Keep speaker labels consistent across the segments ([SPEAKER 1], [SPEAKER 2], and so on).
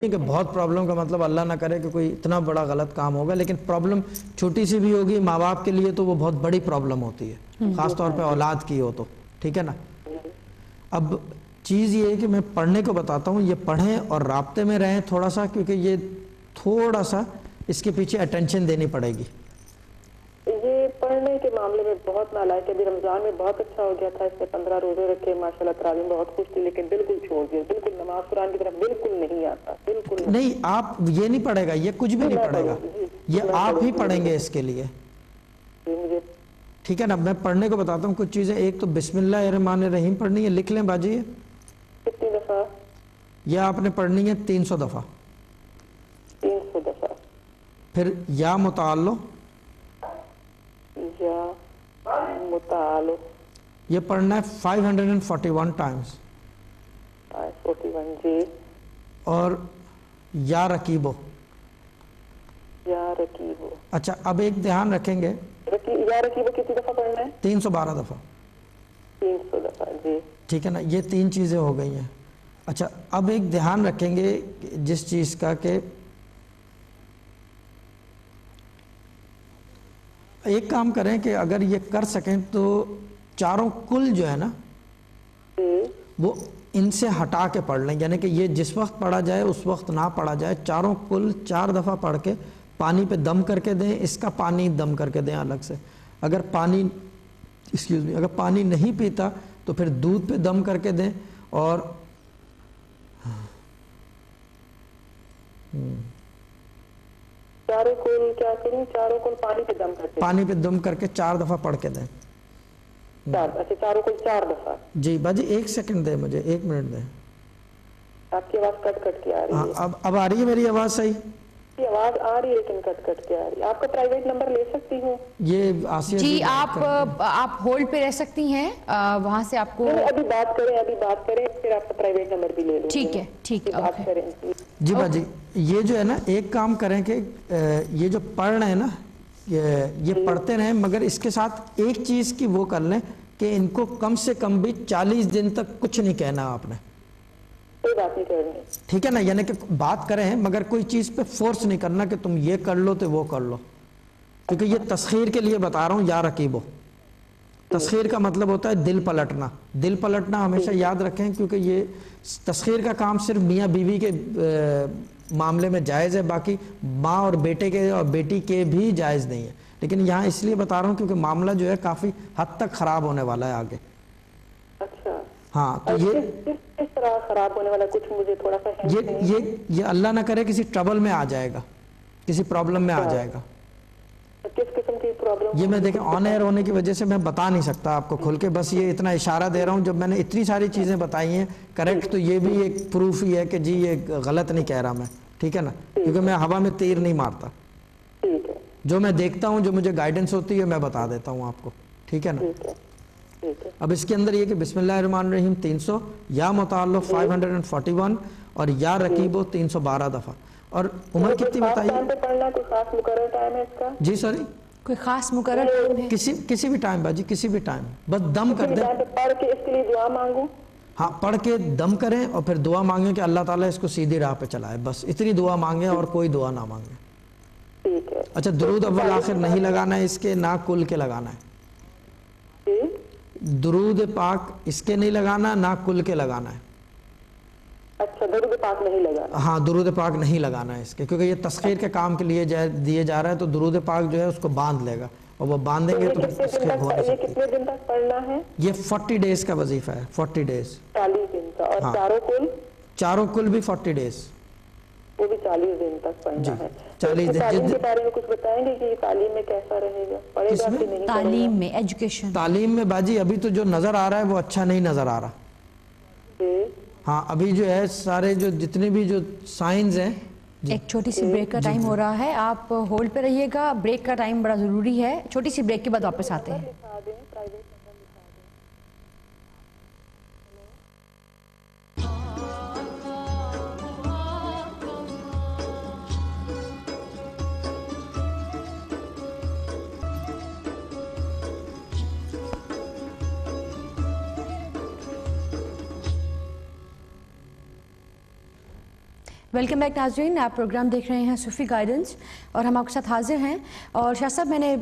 [SPEAKER 1] کہ بہت پرابلم کا مطلب اللہ نہ کرے کہ کوئی اتنا بڑا غلط کام ہوگا، لیکن پرابلم چھوٹی سی بھی ہوگی ماں باپ کے لیے تو وہ بہت بڑی پرابلم ہوتی ہے، خاص طور پہ اولاد کی ہو تو، ٹھیک ہے نا۔ اب چیز یہ ہے کہ میں پڑھنے کو بتاتا ہوں، یہ پڑھیں اور رابطے میں رہیں تھوڑا سا، کیونکہ یہ تھوڑا سا اس کے پیچھے اٹینشن دینی پڑے گی۔
[SPEAKER 2] یہ پڑھنے کے معاملے میں بہت نالائق ہے، ابھی رمضان میں بہت اچھا ہو گیا تھا، اس نے 15 روزے رکھے، ماشاءاللہ تراویح میں بہت خوش تھی، لیکن بالکل چھوڑ دیا، بالکل نماز قرآن کی طرف بالکل نہیں آتا، بالکل
[SPEAKER 1] نہیں، آپ یہ نہیں پڑھے گا، یہ کچھ بھی نہیں پڑھے گا، یہ آپ ہی پڑھیں گے اس کے لیے،
[SPEAKER 2] مجھے
[SPEAKER 1] ٹھیک ہے نا۔ میں پڑھنے کو بتاتا ہوں کچھ چیزیں۔ ایک تو بسم اللہ الرحمن الرحیم پڑھنی ہے، لکھ لیں باجی،
[SPEAKER 2] کتنی دفعہ؟
[SPEAKER 1] یہ آپ نے پڑھنی ہے 300 دفعہ۔
[SPEAKER 2] 300 دفعہ۔
[SPEAKER 1] پھر یا متعلق،
[SPEAKER 2] یا متعلق،
[SPEAKER 1] یہ پڑھنا ہے 541 ٹائمز،
[SPEAKER 2] 41 جی۔
[SPEAKER 1] اور یا رقیبو۔
[SPEAKER 2] یا رقیبو۔
[SPEAKER 1] اچھا اب ایک دھیان رکھیں گے،
[SPEAKER 2] یا رقیبو کتنی دفعہ پڑھنا ہے؟
[SPEAKER 1] 312 دفعہ،
[SPEAKER 2] 300 دفعہ جی،
[SPEAKER 1] ٹھیک ہے نا۔ یہ 3 چیزیں ہو گئی ہیں۔ اچھا اب ایک دھیان رکھیں گے جس چیز کا کہ ایک کام کریں کہ اگر یہ کر سکیں تو چاروں کل جو ہے نا وہ ان سے ہٹا کے پڑھ لیں، یعنی کہ یہ جس وقت پڑھا جائے اس وقت نہ پڑھا جائے، چاروں کل 4 دفعہ پڑھ کے پانی پہ دم کر کے دیں، اس کا پانی دم کر کے دیں الگ سے۔ اگر پانی اگر پانی نہیں پیتا تو پھر دودھ پہ دم کر کے دیں، اور
[SPEAKER 2] چاروں کل کیا کریں؟ چاروں کل پانی پہ دم کرتے،
[SPEAKER 1] پانی پہ دم کر کے 4 دفعہ پڑھ کے دیں۔
[SPEAKER 2] اچھا چاروں کل 4 دفعہ
[SPEAKER 1] جی باجی 1 سیکنڈ دیں مجھے، 1 منٹ دیں۔
[SPEAKER 2] آپ کی آواز کٹ کٹ کے آ رہی
[SPEAKER 1] ہاں
[SPEAKER 2] ہے۔
[SPEAKER 1] اب آ رہی ہے میری آواز صحیح؟
[SPEAKER 2] کی آواز آ رہی ہے لیکن کٹ کٹ کے آ رہی ہے۔ آپ کا پرائیویٹ نمبر لے سکتی ہوں؟
[SPEAKER 1] یہ آسیہ
[SPEAKER 3] جی آپ ہولڈ پہ رہ سکتی ہیں، وہاں سے آپ کو
[SPEAKER 2] ابھی بات کریں پھر آپ کا پرائیویٹ نمبر بھی لے لوں۔
[SPEAKER 3] ٹھیک ہے، ٹھیک ہے،
[SPEAKER 2] بات کریں
[SPEAKER 1] جی باجی، یہ جو ہے نا ایک کام کریں کہ یہ جو پڑھ رہے ہیں نا یہ پڑھتے رہیں، مگر اس کے ساتھ ایک چیز کی وہ کر لیں کہ ان کو کم سے کم بھی 40 دن تک کچھ نہیں کہنا آپ نے،
[SPEAKER 2] کوئی بات نہیں کرنی،
[SPEAKER 1] ٹھیک ہے نا۔ یعنی کہ بات کریں مگر کوئی چیز پہ فورس نہیں کرنا کہ تم یہ کر لو تو وہ کر لو، کیونکہ یہ تسخیر کے لیے بتا رہا ہوں۔ یا رقیبو، تسخیر کا مطلب ہوتا ہے دل پلٹنا۔ دل پلٹنا ہمیشہ یاد رکھیں، کیونکہ یہ تسخیر کا کام صرف میاں بیوی کے معاملے میں جائز ہے، باقی ماں اور بیٹے کے اور بیٹی کے بھی جائز نہیں ہے، لیکن یہاں اس لیے بتا رہا ہوں کیونکہ معاملہ جو ہے کافی حد تک خراب ہونے والا ہے آگے۔
[SPEAKER 2] اچھا
[SPEAKER 1] ہاں تو
[SPEAKER 2] کس طرح خراب ہونے والا، کچھ مجھے تھوڑا سا
[SPEAKER 1] یہ اللہ نہ کرے کسی ٹربل میں آ جائے گا، کسی پرابلم میں آ جائے گا۔
[SPEAKER 2] کس قسم کی پرابلم؟
[SPEAKER 1] یہ میں دیکھیں آن ایئر ہونے کی وجہ سے میں بتا نہیں سکتا آپ کو کھل کے، بس یہ اتنا اشارہ دے رہا ہوں۔ جب میں نے اتنی ساری چیزیں بتائی ہیں کریکٹ، تو یہ بھی ایک پروف ہی ہے کہ جی یہ غلط نہیں کہہ رہا میں، ٹھیک ہے نا، کیونکہ میں ہوا میں تیر نہیں مارتا،
[SPEAKER 2] ٹھیک ہے،
[SPEAKER 1] جو میں دیکھتا ہوں، جو مجھے گائیڈنس ہوتی ہے میں بتا دیتا ہوں آپ کو، ٹھیک ہے نا۔
[SPEAKER 2] ٹھیک ہے۔
[SPEAKER 1] اب اس کے اندر یہ کہ بسم اللہ الرحمن الرحیم 300، یا متعلق 541، اور یا رقیبو 312 دفعہ۔ اور عمر کتنی بتائیے؟
[SPEAKER 2] ٹائم پہ پڑھنا ہے، کوئی خاص مقرر ٹائم ہے اس کا؟
[SPEAKER 1] جی سوری،
[SPEAKER 3] کوئی خاص مقرر ٹائم ہے؟
[SPEAKER 1] کسی بھی ٹائم باجی، کسی بھی ٹائم، بس دم کر دیں۔
[SPEAKER 2] پڑھ کے اس کے لیے دعا مانگوں؟
[SPEAKER 1] ہاں پڑھ کے دم کریں اور پھر دعا مانگیں کہ اللہ تعالیٰ اس کو سیدھی راہ پہ چلائے، بس اتنی دعا مانگیں اور کوئی دعا نہ مانگیں۔
[SPEAKER 2] ٹھیک ہے۔
[SPEAKER 1] اچھا درود اول آخر نہیں لگانا ہے اس کے، نہ کل کے لگانا ہے۔ درود پاک اس کے نہیں لگانا، نہ کل کے لگانا ہے۔
[SPEAKER 2] اچھا درود پاک نہیں لگانا؟
[SPEAKER 1] ہاں درود پاک نہیں لگانا ہے اس کے، کیونکہ یہ تسخیر کے کام کے لیے دیے جا رہا ہے، تو درود پاک جو ہے اس کو باندھ لے گا، اور وہ باندھیں گے تو تسخیر ہو نہیں
[SPEAKER 2] یہ
[SPEAKER 1] سکتی۔
[SPEAKER 2] کتنے دن تک پڑھنا ہے؟
[SPEAKER 1] یہ 40 ڈیز کا وظیفہ ہے، 40 ڈیز،
[SPEAKER 2] 40 دن کا۔ اور
[SPEAKER 1] ہاں۔
[SPEAKER 2] چاروں کل
[SPEAKER 1] بھی 40 ڈیز،
[SPEAKER 2] وہ بھی 40 دن تک پڑھنا ہے۔
[SPEAKER 1] 40 دن۔
[SPEAKER 2] تعلیم کے بارے میں کچھ بتائیں گے کہ یہ تعلیم میں کیسا رہے گا، پڑھے گا کہ نہیں؟
[SPEAKER 3] تعلیم میں، ایجوکیشن،
[SPEAKER 1] تعلیم میں باجی ابھی تو جو نظر آ رہا ہے وہ اچھا نہیں نظر آ رہا۔ ہاں ابھی جو ہے سارے جو جتنے بھی جو سائنز ہیں۔
[SPEAKER 3] ایک چھوٹی سی بریک کا ٹائم ہو رہا ہے، آپ ہولڈ پہ رہیے گا، بریک کا ٹائم بڑا ضروری ہے، چھوٹی سی بریک کے بعد واپس آتے ہیں۔ ویلکم بیک ناظرین، آپ پروگرام دیکھ رہے ہیں صوفی گائیڈنس اور ہم آپ کے ساتھ حاضر ہیں. اور شاہ صاحب، میں نے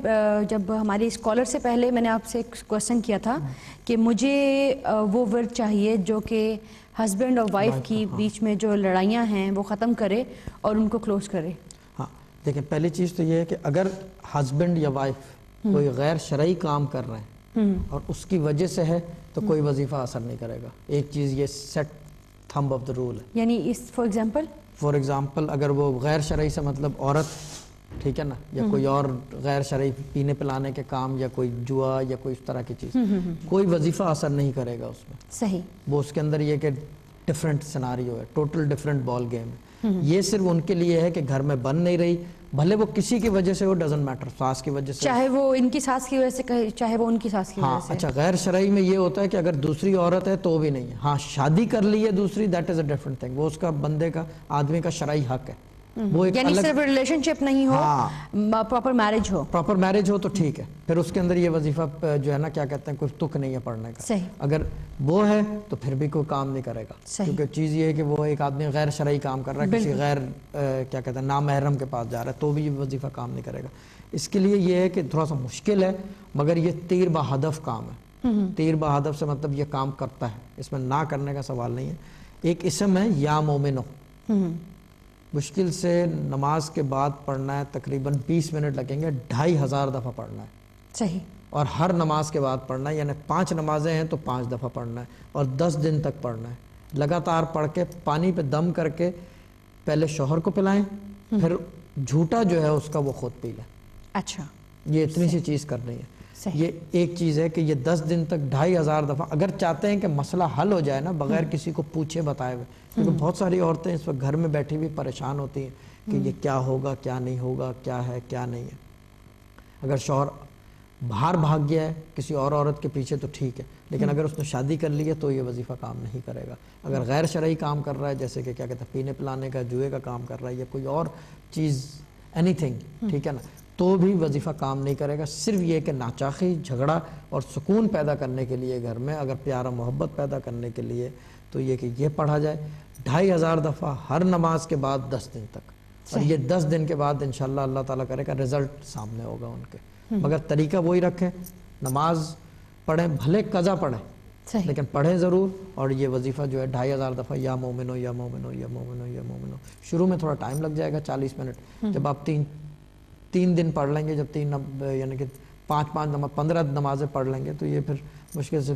[SPEAKER 3] جب ہماری اسکالر سے پہلے میں نے آپ سے ایک کویسچن کیا تھا کہ مجھے وہ ورد چاہیے جو کہ ہسبینڈ اور وائف کی بیچ میں جو لڑائیاں ہیں وہ ختم کرے اور ان کو کلوز کرے.
[SPEAKER 1] ہاں دیکھیں، پہلی چیز تو یہ ہے کہ اگر ہسبینڈ یا وائف کوئی غیر شرعی کام کر رہے ہیں اور اس کی وجہ سے ہے تو کوئی وظیفہ اثر نہیں کرے گا. ایک چیز یہ set thumb of the rule ہے.
[SPEAKER 3] یعنی اس فار ایگزامپل
[SPEAKER 1] اگر وہ غیر شرعی سے مطلب عورت، ٹھیک ہے نا، یا کوئی اور غیر شرعی پینے پلانے کے کام یا کوئی جوا یا کوئی اس طرح کی چیز، کوئی وظیفہ اثر نہیں کرے گا اس میں.
[SPEAKER 3] صحیح.
[SPEAKER 1] وہ اس کے اندر یہ کہ ڈفرینٹ سیناریو ہے، ٹوٹل ڈفرینٹ بال گیم ہے. یہ صرف ان کے لیے ہے کہ گھر میں بن نہیں رہی، بھلے وہ کسی کی وجہ سے ہو، ڈزنٹ میٹر، ساس کی وجہ سے،
[SPEAKER 3] چاہے وہ ان کی ساس کی وجہ سے کہے چاہے وہ ان کی ساس کی وجہ سے.
[SPEAKER 1] اچھا، غیر شرعی میں یہ ہوتا ہے کہ اگر دوسری عورت ہے تو بھی نہیں ہے. ہاں، شادی کر لی ہے دوسری، that is a different thing. وہ اس کا بندے کا، آدمی کا شرعی حق ہے. وہ ایک
[SPEAKER 3] یعنی
[SPEAKER 1] الگ،
[SPEAKER 3] صرف ریلیشن شپ نہیں ہو، پراپر میرج ہو.
[SPEAKER 1] پراپر میرج ہو تو ٹھیک ہے، پھر اس کے اندر یہ وظیفہ جو ہے نا، کیا کہتے ہیں، کوئی تک نہیں ہے پڑھنے کا.
[SPEAKER 3] صحیح.
[SPEAKER 1] اگر وہ ہے تو پھر بھی کوئی کام نہیں کرے گا. کیونکہ چیز یہ ہے کہ وہ ایک آدمی غیر شرعی کام کر رہا ہے، کسی غیر کیا کہتے ہیں نامحرم کے پاس جا رہا ہے، تو بھی یہ وظیفہ کام نہیں کرے گا. اس کے لیے یہ ہے کہ تھوڑا سا مشکل ہے، مگر یہ تیر بہدف کام ہے. تیر بہدف سے مطلب یہ کام کرتا ہے، اس میں نہ کرنے کا سوال نہیں ہے. ایک اسم ہے یا مومنو، مشکل سے نماز کے بعد پڑھنا ہے، تقریباً 20 منٹ لگیں گے، 2500 دفعہ پڑھنا ہے.
[SPEAKER 3] صحیح.
[SPEAKER 1] اور ہر نماز کے بعد پڑھنا ہے، یعنی 5 نمازیں ہیں تو 5 دفعہ پڑھنا ہے اور 10 دن تک پڑھنا ہے. لگاتار پڑھ کے پانی پہ دم کر کے پہلے شوہر کو پلائیں، پھر جھوٹا جو ہے اس کا وہ خود پی لیں.
[SPEAKER 3] اچھا،
[SPEAKER 1] یہ اتنی سی چیز کرنی ہے. یہ ایک چیز ہے کہ یہ 10 دن تک 2500 دفعہ. اگر چاہتے ہیں کہ مسئلہ حل ہو جائے نا بغیر کسی کو پوچھے بتائے ہوئے، کیونکہ بہت ساری عورتیں اس وقت گھر میں بیٹھی ہوئی پریشان ہوتی ہیں کہ یہ کیا ہوگا، کیا نہیں ہوگا، کیا ہے کیا نہیں ہے. اگر شوہر باہر بھاگ گیا ہے کسی اور عورت کے پیچھے تو ٹھیک ہے، لیکن اگر اس نے شادی کر لی ہے تو یہ وظیفہ کام نہیں کرے گا. اگر غیر شرعی کام کر رہا ہے، جیسے کہ کیا کہتے ہیں پینے پلانے کا، جوئے کا کام کر رہا ہے یا کوئی اور چیز، اینی تھنگ، ٹھیک ہے نا، تو بھی وظیفہ کام نہیں کرے گا. صرف یہ کہ ناچاخی، جھگڑا اور سکون پیدا کرنے کے لیے گھر میں، اگر پیارا محبت پیدا کرنے کے لیے، تو یہ کہ یہ پڑھا جائے 2500 دفعہ ہر نماز کے بعد 10 دن تک. اور یہ 10 دن کے بعد انشاءاللہ اللہ تعالیٰ کرے گا رزلٹ سامنے ہوگا ان کے. مگر طریقہ وہی رکھیں، نماز پڑھیں، بھلے قضا پڑھیں لیکن پڑھیں ضرور. اور یہ وظیفہ جو ہے 2500 دفعہ یا مومنو یا مومنو یا مومنو یا مومنو. شروع میں تھوڑا ٹائم لگ جائے گا، 40 منٹ. جب آپ تین دن پڑھ لیں گے، جب یعنی کہ 15 نمازیں پڑھ لیں گے، تو یہ پھر مشکل سے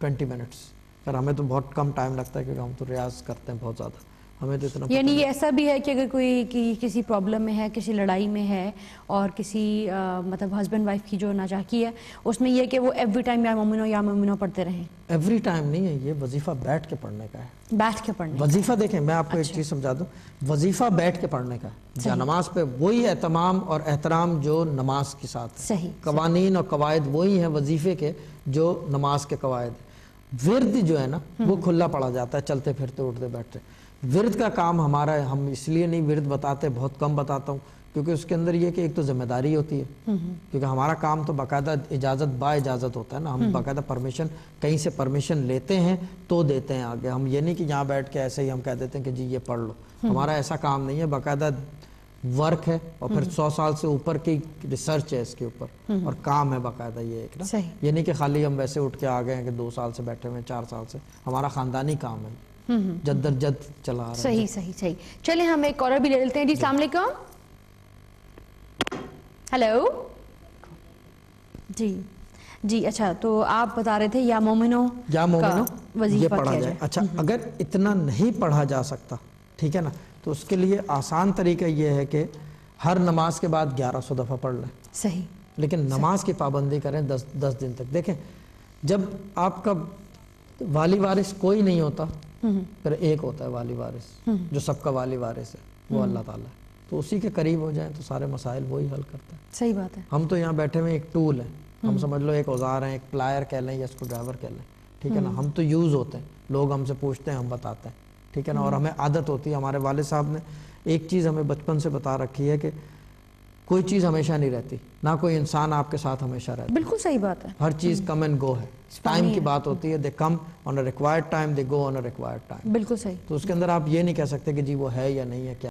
[SPEAKER 1] 20 منٹس. پھر ہمیں تو بہت کم ٹائم لگتا ہے کیونکہ ہم تو ریاض کرتے ہیں بہت زیادہ، ہمیں تو اتنا.
[SPEAKER 3] یعنی یہ ایسا بھی ہے کہ اگر کوئی کسی پرابلم میں ہے، کسی لڑائی میں ہے، اور کسی مطلب ہسبینڈ وائف کی جو ناچاکی ہے، اس میں یہ کہ وہ ایوری ٹائم یا مومنو پڑھتے رہیں. ایوری
[SPEAKER 1] ٹائم نہیں ہے، یہ وظیفہ بیٹھ کے پڑھنے کا ہے.
[SPEAKER 3] بیٹھ کے پڑھنے
[SPEAKER 1] وظیفہ دیکھیں، میں آپ کو ایک چیز سمجھا دوں، وظیفہ بیٹھ کے پڑھنے کا ہے. نماز پہ وہی اہتمام اور احترام جو نماز کے ساتھ ہے. قوانین اور قواعد وہی ہیں وظیفے کے جو نماز کے قواعد ہیں. ورد جو ہے نا وہ کھلا پڑا جاتا ہے، چلتے پھرتے اٹھتے بیٹھتے. ورد کا کام ہمارا ہے، ہم اس لیے نہیں ورد بتاتے، بہت کم بتاتا ہوں، کیونکہ اس کے اندر یہ کہ ایک تو ذمہ داری ہوتی ہے، کیونکہ ہمارا کام تو باقاعدہ اجازت با اجازت ہوتا ہے نا. ہم باقاعدہ پرمیشن، کہیں سے پرمیشن لیتے ہیں تو دیتے ہیں آگے. ہم یہ نہیں کہ یہاں بیٹھ کے ایسے ہی ہم کہہ دیتے ہیں کہ جی یہ پڑھ لو. ہمارا ایسا کام نہیں ہے، باقاعدہ ورک ہے اور پھر 100 سال سے اوپر کی ریسرچ ہے اس کے اوپر اور کام ہے باقاعدہ. یہ ایک نا، یہ نہیں کہ خالی ہم ویسے اٹھ کے آ گئے ہیں کہ 2 سال سے بیٹھے ہوئے، 4 سال سے. ہمارا خاندانی کام ہے، جد در جد چلا رہا ہے.
[SPEAKER 3] صحیح. چلیں ہم ایک کالر بھی لے لیتے ہیں. جی السلام علیکم. ہیلو. جی اچھا، تو آپ بتا رہے تھے یا مومنو
[SPEAKER 1] یہ پڑھا جائے. اچھا، اگر اتنا نہیں پڑھا جا سکتا، ٹھیک ہے نا، تو اس کے لیے آسان طریقہ یہ ہے کہ ہر نماز کے بعد 1100 دفعہ پڑھ لیں.
[SPEAKER 3] صحیح.
[SPEAKER 1] لیکن نماز کی پابندی کریں 10 دن تک. دیکھیں، جب آپ کا والی وارث کوئی نہیں ہوتا، پھر ایک ہوتا ہے والی وارث جو سب کا والی وارث ہے، وہ اللہ تعالیٰ ہے. تو اسی کے قریب ہو جائیں تو سارے مسائل وہی حل کرتا ہے.
[SPEAKER 3] صحیح بات ہے.
[SPEAKER 1] ہم تو یہاں بیٹھے ہوئے ایک ٹول ہے، ہم سمجھ لو ایک اوزار ہیں، ایک پلائر کہہ لیں یا اسکرو ڈرائیور کہہ لیں، ٹھیک ہے نا. ہم تو یوز ہوتے ہیں، لوگ ہم سے پوچھتے ہیں، ہم بتاتے ہیں، ٹھیک ہے نا. اور ہمیں عادت ہوتی ہے. ہمارے والد صاحب نے ایک چیز ہمیں بچپن سے بتا رکھی ہے کہ کوئی چیز ہمیشہ نہیں رہتی، نہ کوئی انسان آپ کے ساتھ ہمیشہ رہتا،
[SPEAKER 3] بالکل صحیح بات ہے.
[SPEAKER 1] ہر چیز کم اینڈ گو ہے. ٹائم کی بات ہوتی ہے، دے کم آن اے ریکوائرڈ ٹائم، دے گو آن اے ریکوائرڈ ٹائم.
[SPEAKER 3] بالکل صحیح.
[SPEAKER 1] تو اس کے اندر آپ یہ نہیں کہہ سکتے کہ جی وہ ہے یا نہیں ہے. کیا